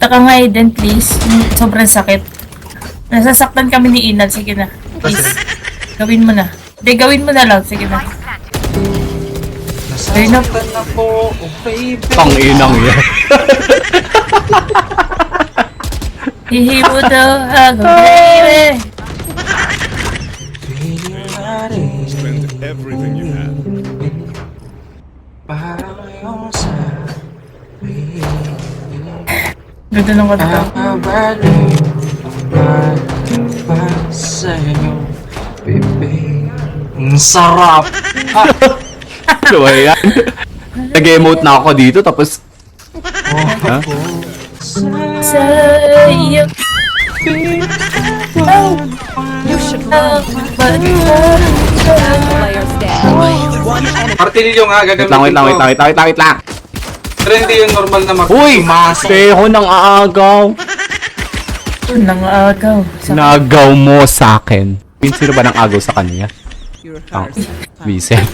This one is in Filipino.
Punta ka nga Eden, please. Sobrang sakit. Nasasaktan kami ni Inal. Sige na. Please. Gawin mo na. Hindi, gawin mo na lang. Sige na. Nasasaktan na po, oh baby. Tanginang yan. Hihibo daw ako, baby. Spend everything you have. Parang yung sabi, Ganda ng kanta. nakabalik pa sa'yo, baby. Ang sarap! Ano ba yan? Nag-emote na ako dito tapos... Ha? Sa'yo. Player standing. One enemy. Martilyo nga, gagamitin Wait lang. Pero hindi yung normal na Uy! magpumasok. Teho ng aagaw. Nangagaw. Nagaw mo sa akin. Sino ba nang agaw sa kanya? Your Ang heart. Vincent.